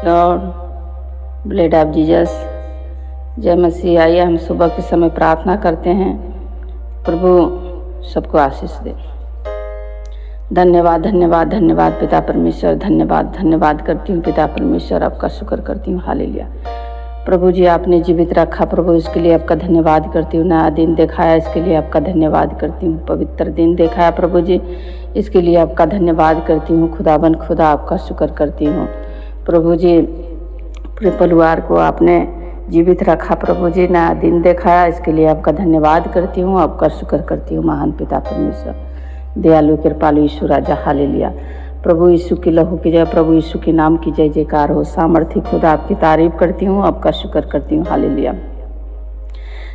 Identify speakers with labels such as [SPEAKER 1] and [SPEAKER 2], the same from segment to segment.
[SPEAKER 1] Lord, blood of Jesus, जय मसीह। आइए हम सुबह के समय प्रार्थना करते हैं। प्रभु सबको आशीष दे। धन्यवाद धन्यवाद धन्यवाद पिता परमेश्वर, धन्यवाद धन्यवाद करती हूँ पिता परमेश्वर, आपका शुक्र करती हूँ। हालेलुया। प्रभु जी, आपने जीवित रखा प्रभु, इसके लिए आपका धन्यवाद करती हूँ। नया दिन दिखाया, इसके लिए आपका धन्यवाद करती हूँ। पवित्र दिन दिखाया प्रभु जी, इसके लिए आपका धन्यवाद करती हूँ। खुदाबंद खुदा, आपका शुक्र करती हूँ। प्रभु जी, पूरे परिवार को आपने जीवित रखा प्रभु जी, नया दिन दिखाया, इसके लिए आपका धन्यवाद करती हूँ, आपका शुक्र करती हूँ। महान पिता परमेश्वर, दयालु कृपालु यीशु राजा, हालेलुया। प्रभु यीशु की लहू की जय, प्रभु यीशु के नाम की जय जयकार हो। सामर्थ्य खुदा, आपकी तारीफ करती हूँ, आपका शुक्र करती हूँ। हालेलुया।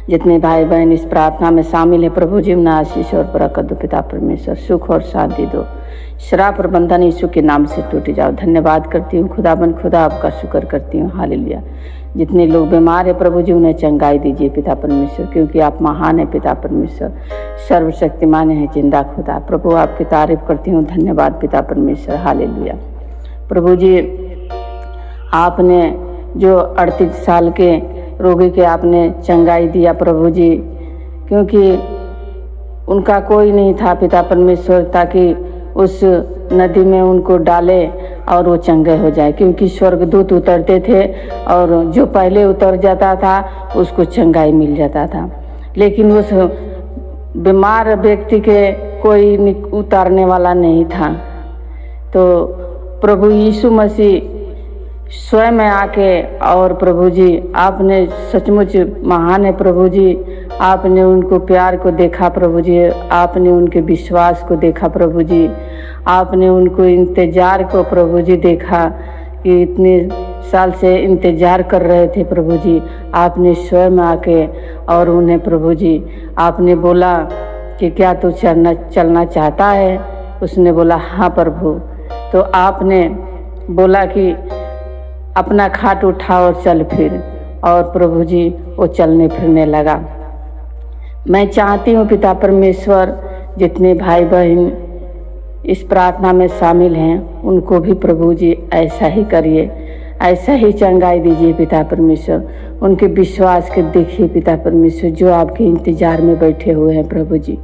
[SPEAKER 1] जितने भाई बहन इस प्रार्थना में शामिल है प्रभु जी, उन्हें आशीष और बरकत दो पिता परमेश्वर, सुख और शांति दो। शराब प्रबंधन यीशु के नाम से टूट जाओ। धन्यवाद करती हूँ खुदाबंद खुदा, आपका शुक्र करती हूँ। हालेलुया। जितने लोग बीमार है प्रभु जी, उन्हें चंगाई दीजिए पिता परमेश्वर, क्योंकि आप महान है पिता परमेश्वर, सर्वशक्तिमान है जिंदा खुदा। प्रभु आपकी तारीफ करती हूँ। धन्यवाद पिता परमेश्वर। हालेलुया। प्रभु जी, आपने जो 38 साल के रोगी के आपने चंगाई दिया प्रभु जी, क्योंकि उनका कोई नहीं था पिता परमेश्वर, ताकि उस नदी में उनको डाले और वो चंगे हो जाए, क्योंकि स्वर्गदूत उतरते थे और जो पहले उतर जाता था उसको चंगाई मिल जाता था। लेकिन उस बीमार व्यक्ति के कोई उतारने वाला नहीं था। तो प्रभु यीशु मसीह स्वयं आके और प्रभु जी, आपने सचमुच महान है प्रभु जी, आपने उनको प्यार को देखा प्रभु जी, आपने उनके विश्वास को देखा प्रभु जी, आपने उनको इंतजार को प्रभु जी देखा कि इतने साल से इंतजार कर रहे थे प्रभु जी। आपने स्वयं आके और उन्हें प्रभु जी, आपने बोला कि क्या तू चलना चाहता है? उसने बोला हाँ प्रभु। तो आपने बोला कि अपना खाट उठा और चल फिर, और प्रभु जी वो चलने फिरने लगा। मैं चाहती हूँ पिता परमेश्वर, जितने भाई बहन इस प्रार्थना में शामिल हैं उनको भी प्रभु जी ऐसा ही करिए, ऐसा ही चंगाई दीजिए पिता परमेश्वर। उनके विश्वास के देखिए पिता परमेश्वर, जो आपके इंतजार में बैठे हुए हैं प्रभु जी,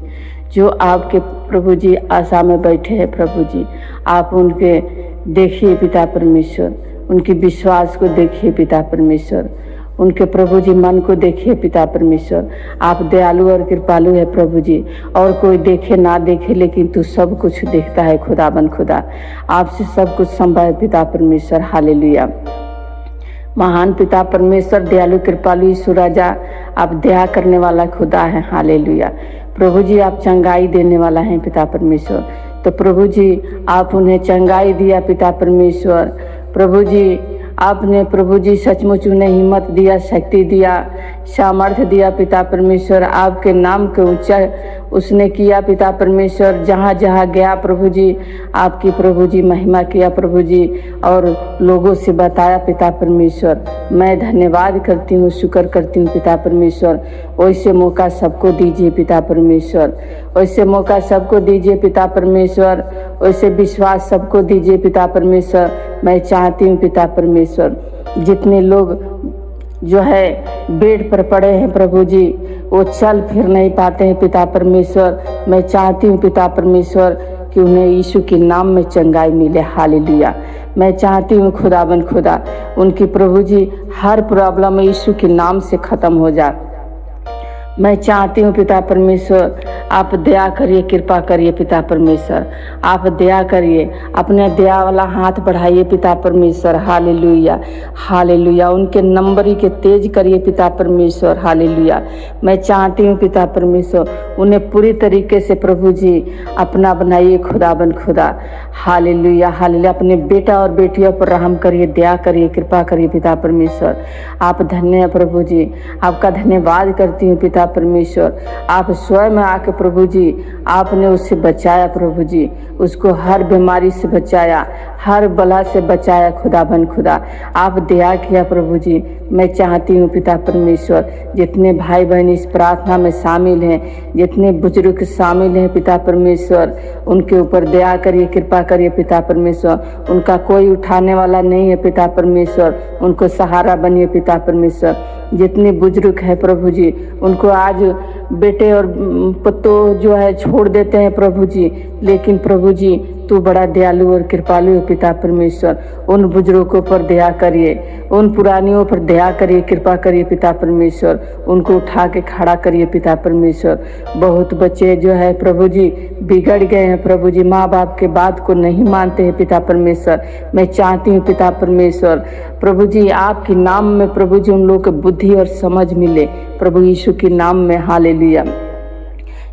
[SPEAKER 1] जो आपके प्रभु जी आशा में बैठे हैं प्रभु जी, आप उनके देखिए पिता परमेश्वर, उनके विश्वास को देखिए पिता परमेश्वर, उनके प्रभु जी मन को देखिए पिता परमेश्वर। आप दयालु और कृपालु है प्रभु जी, और कोई देखे ना देखे लेकिन तू सब कुछ देखता है खुदाबंद खुदा, आपसे सब कुछ संभव है पिता परमेश्वर। हालेलुया। महान पिता परमेश्वर, दयालु कृपालु यीशु राजा, आप दया करने वाला खुदा है। हालेलुया। प्रभु जी, आप चंगाई देने वाला हैं पिता परमेश्वर। तो प्रभु जी, आप उन्हें चंगाई दिया पिता परमेश्वर। प्रभु जी, आपने प्रभु जी सचमुच उन्हें हिम्मत दिया, शक्ति दिया, सामर्थ्य दिया पिता परमेश्वर। आपके नाम के ऊंचा उसने किया पिता परमेश्वर। जहाँ जहाँ गया प्रभु जी, आपकी प्रभु जी महिमा किया प्रभु जी, और लोगों से बताया पिता परमेश्वर। मैं धन्यवाद करती हूँ, शुक्र करती हूँ पिता परमेश्वर। वैसे मौका सबको दीजिए पिता परमेश्वर, वैसे मौका सबको दीजिए पिता परमेश्वर, वैसे विश्वास सबको दीजिए पिता परमेश्वर। मैं चाहती हूँ पिता परमेश्वर, जितने लोग जो है बेड पर पड़े हैं प्रभु जी, वो चल फिर नहीं पाते हैं पिता परमेश्वर, मैं चाहती हूँ पिता परमेश्वर कि उन्हें यीशु के नाम में चंगाई मिले। हालेलुया। मैं चाहती हूँ खुदाबंद खुदा, उनकी प्रभु जी हर प्रॉब्लम यीशु के नाम से ख़त्म हो जाए। मैं चाहती हूँ पिता परमेश्वर, आप दया करिए, कृपा करिए पिता परमेश्वर, आप दया करिए, अपने दया वाला हाथ बढ़ाइए पिता परमेश्वर। Hallelujah hallelujah. उनके नंबरी के तेज करिए पिता परमेश्वर। हालेलुया। मैं चाहती हूँ पिता परमेश्वर, उन्हें पूरी तरीके से प्रभु जी अपना बनाइए खुदाबंद खुदा। Hallelujah hallelujah. अपने बेटा और बेटियों पर रहम करिए, दया करिए, कृपा करिए पिता परमेश्वर। आप धन्य हैं प्रभु जी, आपका धन्यवाद करती हूँ पिता परमेश्वर। आप स्वयं आके प्रभु जी, आपने उससे बचाया प्रभु जी, उसको हर बीमारी से बचाया, हर बला से बचाया खुदाबंद खुदा। आप दया किया प्रभु जी। मैं चाहती हूँ पिता परमेश्वर, जितने भाई बहन इस प्रार्थना में शामिल हैं, जितने बुजुर्ग शामिल हैं पिता परमेश्वर, उनके ऊपर दया करिए, कृपा करिए पिता परमेश्वर। उनका कोई उठाने वाला नहीं है पिता परमेश्वर, उनको सहारा बनिए पिता परमेश्वर। जितने बुजुर्ग हैं प्रभु जी, उनको आज बेटे और पुत्रों जो है छोड़ देते हैं प्रभु जी, लेकिन प्रभु जी तू बड़ा दयालु और कृपालु है पिता परमेश्वर। उन बुजुर्गों पर दया करिए, उन पुरानियों पर दया करिए, कृपा करिए पिता परमेश्वर। उनको उठा के खड़ा करिए पिता परमेश्वर। बहुत बच्चे जो है प्रभु जी बिगड़ गए हैं प्रभु जी, माँ बाप के बात को नहीं मानते हैं पिता परमेश्वर। मैं चाहती हूँ पिता परमेश्वर प्रभु जी, आपके नाम में प्रभु जी उन लोगों को बुद्धि और समझ मिले प्रभु यीशु के नाम में। हालेलुया।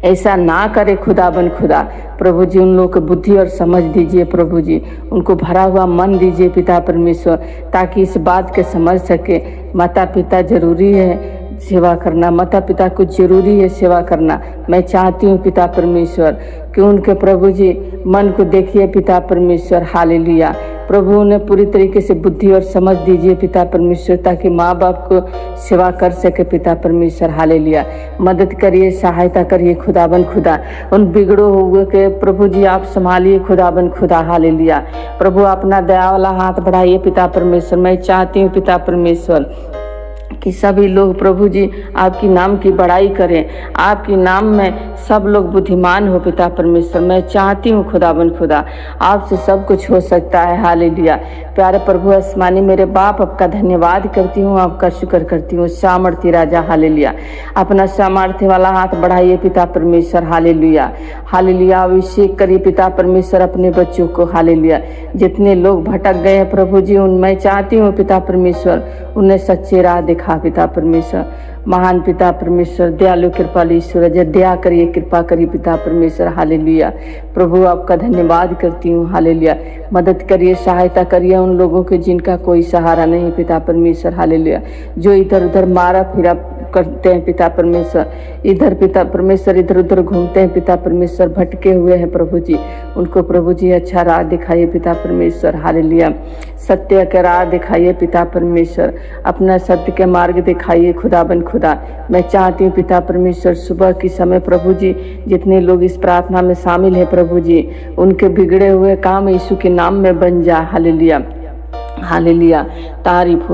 [SPEAKER 1] ऐसा ना करे खुदाबंद खुदा। प्रभु जी उन लोगों को बुद्धि और समझ दीजिए प्रभु जी, उनको भरा हुआ मन दीजिए पिता परमेश्वर, ताकि इस बात के समझ सके माता पिता जरूरी है सेवा करना, माता पिता को जरूरी है सेवा करना। मैं चाहती हूँ पिता परमेश्वर कि उनके प्रभु जी मन को देखिए पिता परमेश्वर। हालेलुया। प्रभु उन्हें पूरी तरीके से बुद्धि और समझ दीजिए पिता परमेश्वर, ताकि माँ बाप को सेवा कर सके पिता परमेश्वर। हालेलुया। मदद करिए, सहायता करिए खुदाबंद खुदा। उन बिगड़ो हुए के प्रभु जी आप संभालिए खुदाबंद खुदा। हालेलुया। प्रभु अपना दया वाला हाथ बढ़ाइए पिता परमेश्वर। मैं चाहती हूँ पिता परमेश्वर कि सभी लोग प्रभु जी आपकी नाम की बड़ाई करें, आपके नाम में सब लोग बुद्धिमान हो पिता परमेश्वर। मैं चाहती हूँ खुदाबंद खुदा, आपसे सब कुछ हो सकता है। हालेलुया। प्यारे प्रभु आसमानी मेरे बाप, आपका धन्यवाद करती हूँ, आपका शुक्र करती हूँ। सामर्थ्य राजा हालेलुया। अपना सामर्थ्य वाला हाथ बढ़ाइए पिता परमेश्वर। हालेलुया। हालेलुया। अभिषेक करिए पिता परमेश्वर अपने बच्चों को। हालेलुया। जितने लोग भटक गए हैं प्रभु जी, उन मैं चाहती हूँ पिता परमेश्वर उन्हें सच्चे राह दिखा पिता परमेश्वर। महान पिता परमेश्वर, दयालु कृपालु ईश्वर, दया करिए, कृपा करिए पिता परमेश्वर। हालेलुया। प्रभु आपका धन्यवाद करती हूँ। हालेलुया। मदद करिए, सहायता करिए उन लोगों के जिनका कोई सहारा नहीं पिता परमेश्वर। हालेलुया। जो इधर उधर मारा फिरा करते हैं पिता परमेश्वर, इधर पिता परमेश्वर इधर उधर घूमते हैं पिता परमेश्वर, भटके हुए हैं प्रभु जी, उनको प्रभु जी अच्छा राह दिखाइए पिता परमेश्वर। हालेलुया। सत्य का राह दिखाइए पिता परमेश्वर, अपना सत्य के मार्ग दिखाइए खुदाबंद खुदा। मैं चाहती हूँ पिता परमेश्वर सुबह के समय प्रभु जी जितने लोग इस प्रार्थना में शामिल हैं प्रभु जी, उनके बिगड़े हुए काम यीशु के नाम में बन जाए। हालेलुया। हालेलुया। तारीफ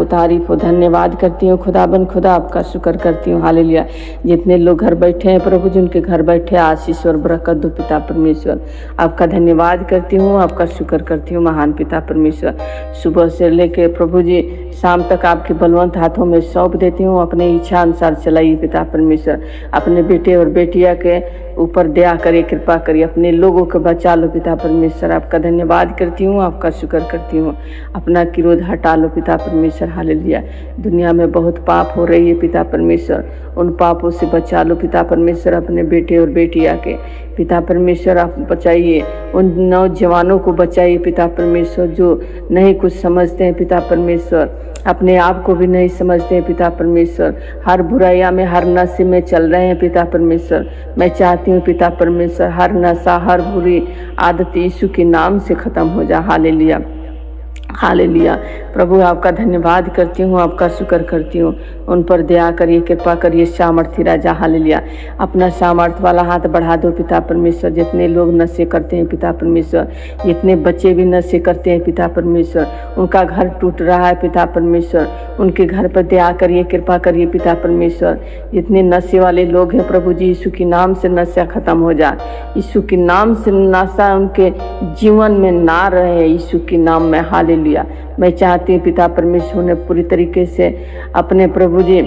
[SPEAKER 1] हो, धन्यवाद करती हूँ खुदाबंद खुदा, आपका शुक्र करती हूँ। हालेलुया। जितने लोग घर बैठे हैं प्रभु जी, उनके घर बैठे आशीष और बरकत दो पिता परमेश्वर। आपका धन्यवाद करती हूँ, आपका शुक्र करती हूँ महान पिता परमेश्वर। सुबह से लेके प्रभु जी शाम तक आपके बलवंत हाथों में सौंप देती हूँ। अपने इच्छा अनुसार चलाइए पिता परमेश्वर। अपने बेटे और बेटिया के ऊपर दया करिए, कृपा करिए, अपने लोगों को बचा लो पिता परमेश्वर। आपका धन्यवाद करती हूँ, आपका शुक्र करती हूँ। अपना क्रोध हटा लो पिता परमेश्वर। हालेलुया। दुनिया में बहुत पाप हो रही है पिता परमेश्वर, उन पापों से बचा लो पिता परमेश्वर। अपने बेटे और बेटिया के पिता परमेश्वर आप बचाइए, उन नौजवानों को बचाइए पिता परमेश्वर जो नहीं कुछ समझते हैं पिता परमेश्वर, अपने आप को भी नहीं समझते हैं पिता परमेश्वर, हर बुराइयां में हर नशे में चल रहे हैं पिता परमेश्वर। मैं चाहती हूँ पिता परमेश्वर हर नशा हर बुरी आदत यीशु के नाम से खत्म हो जाए। हालेलुया। हालेलुया। प्रभु आपका धन्यवाद करती हूँ, आपका शुक्र करती हूँ। उन पर दया करिए, कृपा करिए सामर्थ्य राजा। हालेलुया। अपना सामर्थ्य वाला हाथ बढ़ा दो पिता परमेश्वर। जितने लोग नशे करते हैं पिता परमेश्वर, जितने बच्चे भी नशे करते हैं पिता परमेश्वर, उनका घर टूट रहा है पिता परमेश्वर, उनके घर पर दया करिए, कृपा करिए पिता परमेश्वर। जितने नशे वाले लोग हैं प्रभु जी, यीशु के नाम से नशा खत्म हो जाए, यीशु के नाम से नशा उनके जीवन में ना रहे, यीशु के नाम में। हालेलुया। मैं चाहती हूँ पिता परमेश्वर ने पूरी तरीके से अपने प्रभु जी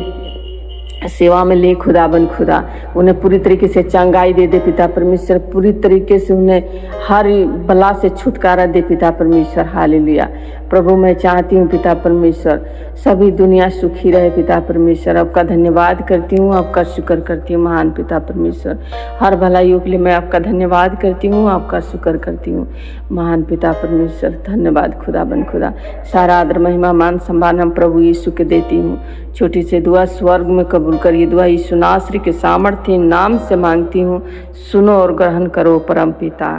[SPEAKER 1] सेवा में ले खुदाबंद खुदा, उन्हें पूरी तरीके से चंगाई दे दे पिता परमेश्वर, पूरी तरीके से उन्हें हर बला से छुटकारा दे पिता परमेश्वर। हालेलुया। प्रभु मैं चाहती हूँ पिता परमेश्वर सभी दुनिया सुखी रहे पिता परमेश्वर। आपका धन्यवाद करती हूँ, आपका शुक्र करती हूँ महान पिता परमेश्वर। हर भलाइयों के लिए मैं आपका धन्यवाद करती हूँ, आपका शुक्र करती हूँ महान पिता परमेश्वर। धन्यवाद खुदाबंद खुदा। सारा आदर महिमा मान सम्मान हम प्रभु यीशु के देती हूँ। छोटी सी दुआ स्वर्ग में कबूल करिए। दुआ यीशु नासरी के सामर्थ्य नाम से मांगती हूँ, सुनो और ग्रहण करो परम पिता।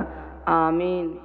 [SPEAKER 1] आमीन।